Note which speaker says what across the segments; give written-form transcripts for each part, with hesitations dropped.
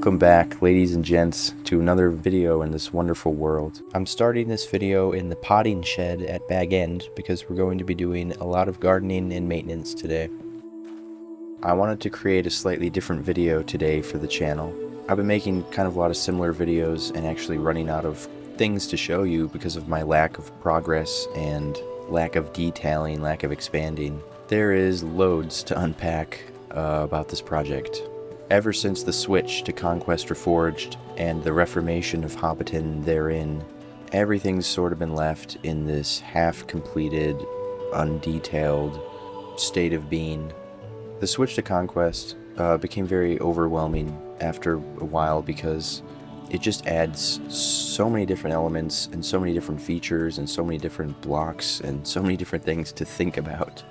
Speaker 1: Welcome back, ladies and gents, to another video in this wonderful world. I'm starting this video in the potting shed at Bag End because we're going to be doing a lot of gardening and maintenance today. I wanted to create a slightly different video today for the channel. I've been making kind of a lot of similar videos and actually running out of things to show you because of my lack of progress and lack of detailing, lack of expanding. There is loads to unpack about this project. Ever since the switch to Conquest Reforged and the reformation of Hobbiton therein, everything's sort of been left in this half-completed, undetailed state of being. The switch to Conquest became very overwhelming after a while because it just adds so many different elements and so many different features and so many different blocks and so many different things to think about.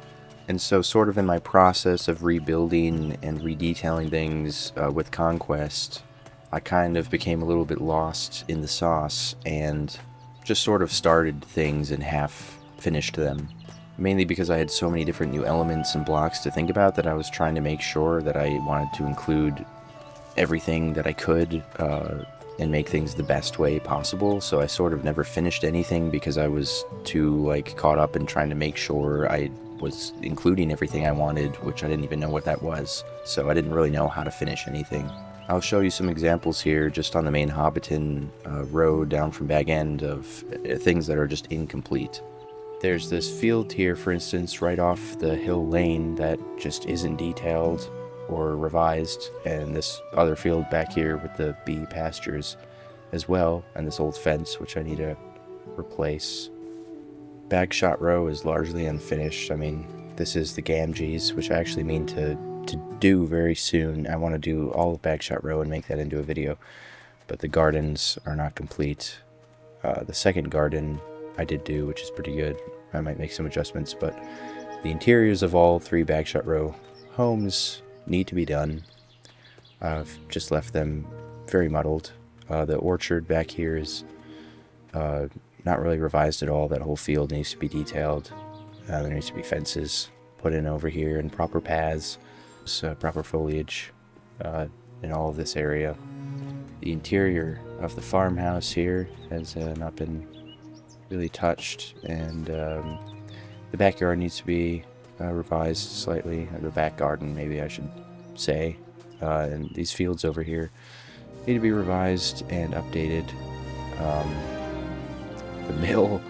Speaker 1: And so sort of in my process of rebuilding and redetailing things with Conquest, I kind of became a little bit lost in the sauce and just sort of started things and half finished them. Mainly because I had so many different new elements and blocks to think about that I was trying to make sure that I wanted to include everything that I could and make things the best way possible. So I sort of never finished anything because I was too caught up in trying to make sure I was including everything I wanted, which I didn't even know what that was. So I didn't really know how to finish anything. I'll show you some examples here just on the main Hobbiton road down from Bag End of things that are just incomplete. There's this field here, for instance, right off the hill lane that just isn't detailed or revised, and this other field back here with the bee pastures as well, and this old fence which I need to replace. Bagshot Row is largely unfinished. I mean, this is the Gamgees, which I actually mean to do very soon. I want to do all of Bagshot Row and make that into a video, but the gardens are not complete. The second garden I did do, which is pretty good. I might make some adjustments, but the interiors of all three Bagshot Row homes need to be done. I've just left them very muddled. The orchard back here is not really revised at all. That whole field needs to be detailed. There needs to be fences put in over here and proper paths, proper foliage in all of this area. The interior of the farmhouse here has not been really touched, and the backyard needs to be revised slightly, or the back garden maybe I should say, and these fields over here need to be revised and updated. The mill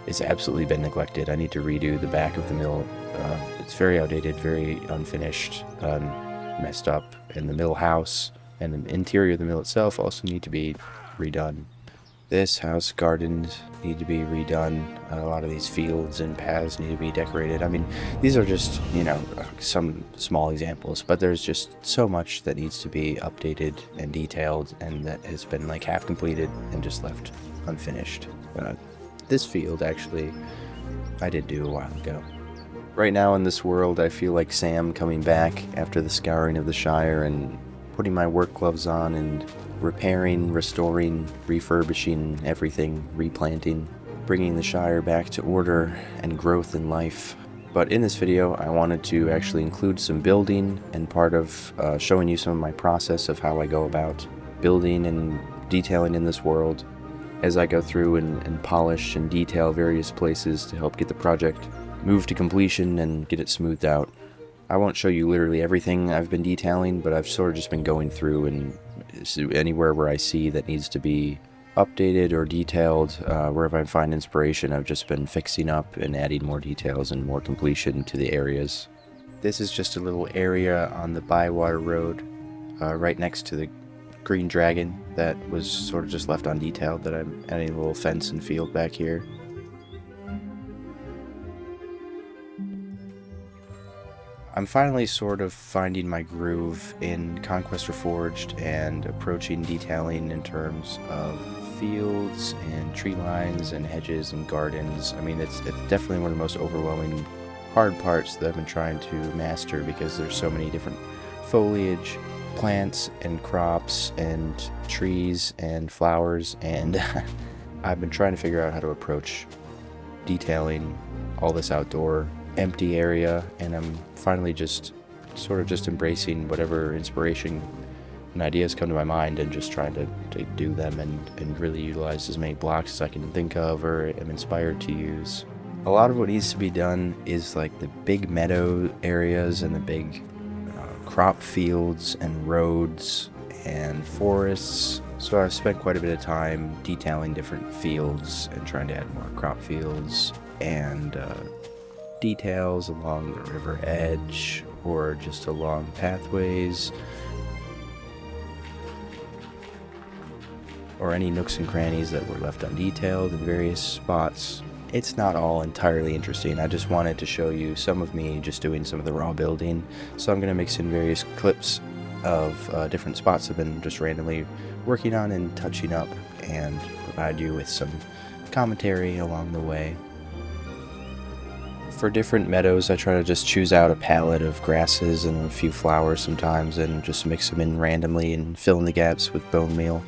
Speaker 1: has absolutely been neglected. I need to redo the back of the mill. It's very outdated, very unfinished, messed up, and the mill house and the interior of the mill itself also need to be redone. This house gardens need to be redone. A lot of these fields and paths need to be decorated. I mean, these are just, some small examples, but there's just so much that needs to be updated and detailed, and that has been half completed and just left unfinished. This field, actually, I did do a while ago. Right now in this world, I feel like Sam coming back after the scouring of the Shire and putting my work gloves on and repairing, restoring, refurbishing everything, replanting, bringing the Shire back to order and growth in life. But in this video, I wanted to actually include some building and part of showing you some of my process of how I go about building and detailing in this world as I go through and polish and detail various places to help get the project moved to completion and get it smoothed out. I won't show you literally everything I've been detailing, but I've sort of just been going through, and anywhere where I see that needs to be updated or detailed, wherever I find inspiration, I've just been fixing up and adding more details and more completion to the areas. This is just a little area on the Bywater Road, right next to the Green Dragon that was sort of just left undetailed, that I'm adding a little fence and field back here. I'm finally sort of finding my groove in Conquest Reforged and approaching detailing in terms of fields and tree lines and hedges and gardens. I mean, it's definitely one of the most overwhelming hard parts that I've been trying to master because there's so many different foliage, plants and crops and trees and flowers, and I've been trying to figure out how to approach detailing all this outdoor empty area, and I'm finally just sort of just embracing whatever inspiration ideas come to my mind and just trying to do them and really utilize as many blocks as I can think of or am inspired to use. A lot of what needs to be done is like the big meadow areas and the big crop fields and roads and forests. So I've spent quite a bit of time detailing different fields and trying to add more crop fields and details along the river edge or just along pathways or any nooks and crannies that were left undetailed in various spots. It's not all entirely interesting. I just wanted to show you some of me just doing some of the raw building. So I'm going to mix in various clips of different spots I've been just randomly working on and touching up and provide you with some commentary along the way. For different meadows, I try to just choose out a palette of grasses and a few flowers sometimes and just mix them in randomly and fill in the gaps with bone meal.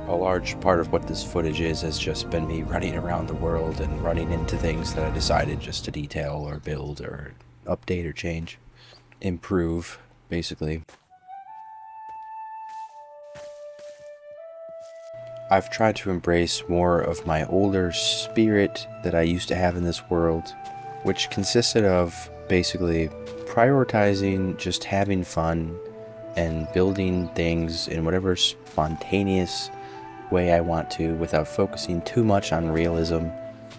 Speaker 1: A large part of what this footage is has just been me running around the world and running into things that I decided just to detail or build or update or change. Improve, basically. I've tried to embrace more of my older spirit that I used to have in this world, which consisted of basically prioritizing just having fun and building things in whatever spontaneous way I want to without focusing too much on realism,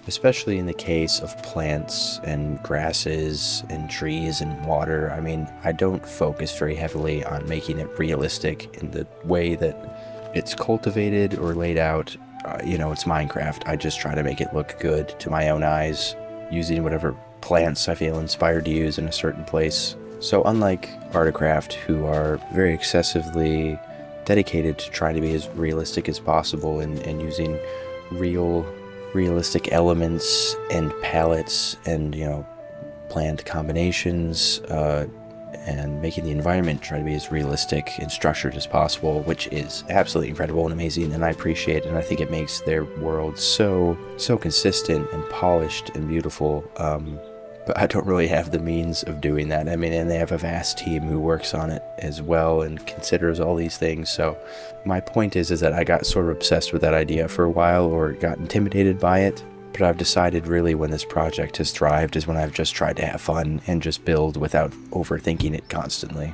Speaker 1: especially in the case of plants and grasses and trees and water. I mean, I don't focus very heavily on making it realistic in the way that it's cultivated or laid out. It's Minecraft. I just try to make it look good to my own eyes, using whatever plants I feel inspired to use in a certain place. So unlike Artcraft, who are very excessively dedicated to trying to be as realistic as possible and using realistic elements and palettes and, planned combinations, and making the environment try to be as realistic and structured as possible, which is absolutely incredible and amazing, and I appreciate it, and I think it makes their world so consistent and polished and beautiful. But I don't really have the means of doing that. I mean, and they have a vast team who works on it as well and considers all these things. So my point is that I got sort of obsessed with that idea for a while, or got intimidated by it. But I've decided really when this project has thrived is when I've just tried to have fun and just build without overthinking it constantly.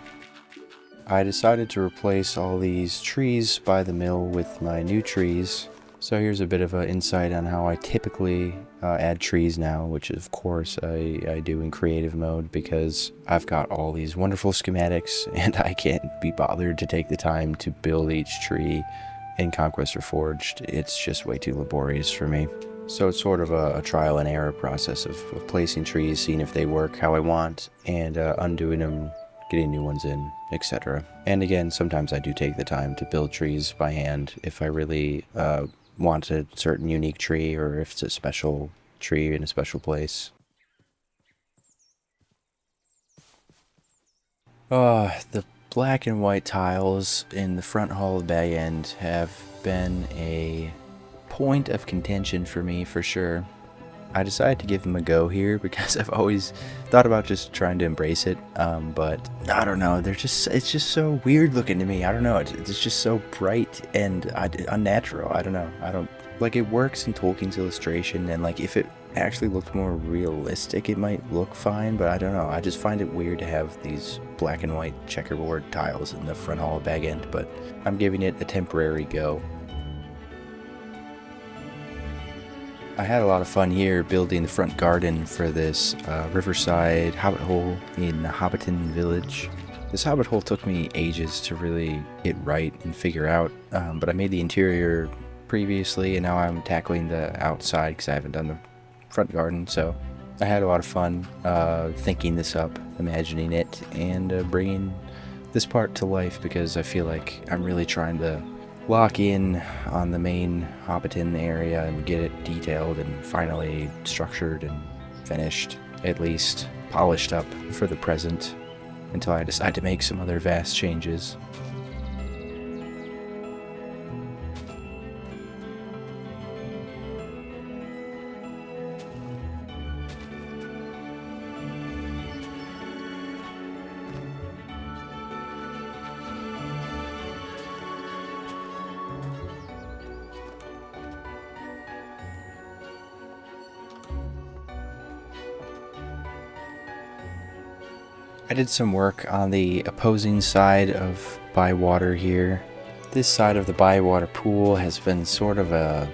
Speaker 1: I decided to replace all these trees by the mill with my new trees. So here's a bit of an insight on how I typically add trees now, which of course I do in creative mode because I've got all these wonderful schematics and I can't be bothered to take the time to build each tree in Conquest Reforged. It's just way too laborious for me. So it's sort of a trial and error process of placing trees, seeing if they work how I want, and undoing them, getting new ones in, etc. And again, sometimes I do take the time to build trees by hand if I really want a certain unique tree or if it's a special tree in a special place. The black and white tiles in the front hall of Bay End have been a point of contention for me for sure. I decided to give them a go here because I've always thought about just trying to embrace it, but I don't know, it's just so weird looking to me. I don't know, it's just so bright and unnatural. I don't know, it works in Tolkien's illustration, and like if it actually looked more realistic it might look fine, but I don't know, I just find it weird to have these black and white checkerboard tiles in the front hall of Bag End, but I'm giving it a temporary go. I had a lot of fun here building the front garden for this riverside hobbit hole in Hobbiton Village. This hobbit hole took me ages to really get right and figure out, but I made the interior previously and now I'm tackling the outside because I haven't done the front garden. So I had a lot of fun thinking this up, imagining it, and bringing this part to life because I feel like I'm really trying to lock in on the main Hobbiton area and get it detailed and finally structured and finished, at least polished up for the present, until I decide to make some other vast changes. I did some work on the opposing side of Bywater here. This side of the Bywater pool has been sort of a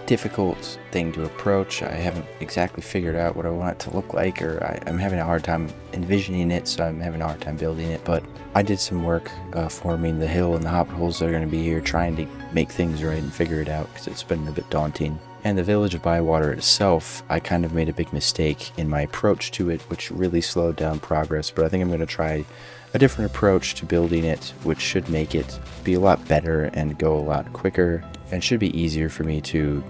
Speaker 1: difficult thing to approach. I haven't exactly figured out what I want it to look like, or I'm having a hard time envisioning it, so I'm having a hard time building it. But I did some work forming the hill and the hobbit holes that are going to be here, trying to make things right and figure it out, because it's been a bit daunting. And the village of Bywater itself, I kind of made a big mistake in my approach to it, which really slowed down progress, but I think I'm going to try a different approach to building it, which should make it be a lot better and go a lot quicker, and should be easier for me to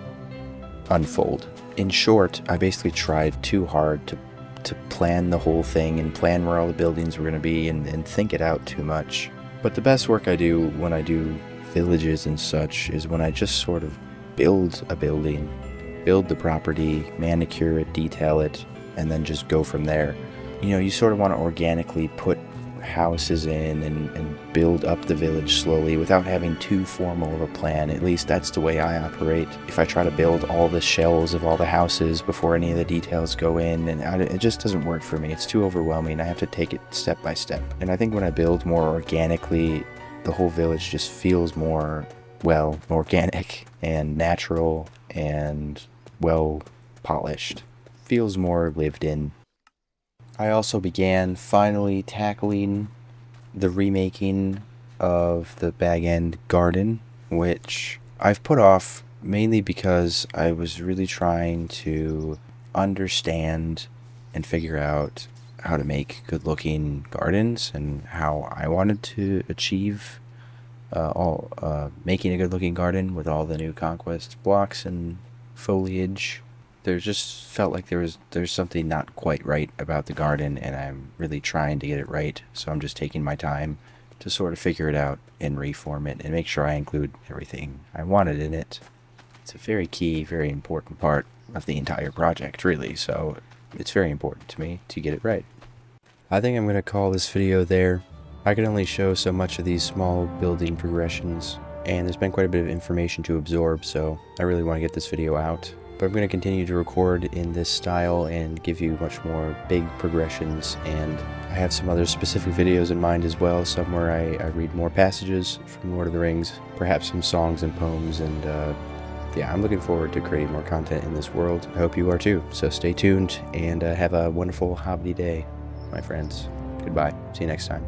Speaker 1: unfold. In short, I basically tried too hard to plan the whole thing and plan where all the buildings were going to be and think it out too much. But the best work I do when I do villages and such is when I just sort of build a building, build the property, manicure it, detail it, and then just go from there. You know, you sort of want to organically put houses in and build up the village slowly without having too formal of a plan. At least that's the way I operate. If I try to build all the shells of all the houses before any of the details go in, and it just doesn't work for me. It's too overwhelming. I have to take it step by step. And I think when I build more organically, the whole village just feels more, well, organic and natural and well polished. Feels more lived in. I also began finally tackling the remaking of the Bag End garden, which I've put off mainly because I was really trying to understand and figure out how to make good looking gardens and how I wanted to achieve making a good looking garden with all the new conquest blocks and foliage. There just felt like there's something not quite right about the garden, and I'm really trying to get it right, so I'm just taking my time to sort of figure it out and reform it and make sure I include everything I wanted in it. It's a very key, very important part of the entire project, really, so it's very important to me to get it right. I think I'm going to call this video there. I can only show so much of these small building progressions, and there's been quite a bit of information to absorb, so I really want to get this video out. But I'm going to continue to record in this style and give you much more big progressions, and I have some other specific videos in mind as well, some where I read more passages from Lord of the Rings, perhaps some songs and poems, and yeah, I'm looking forward to creating more content in this world. I hope you are too, so stay tuned and have a wonderful hobbity day, my friends. Goodbye. See you next time.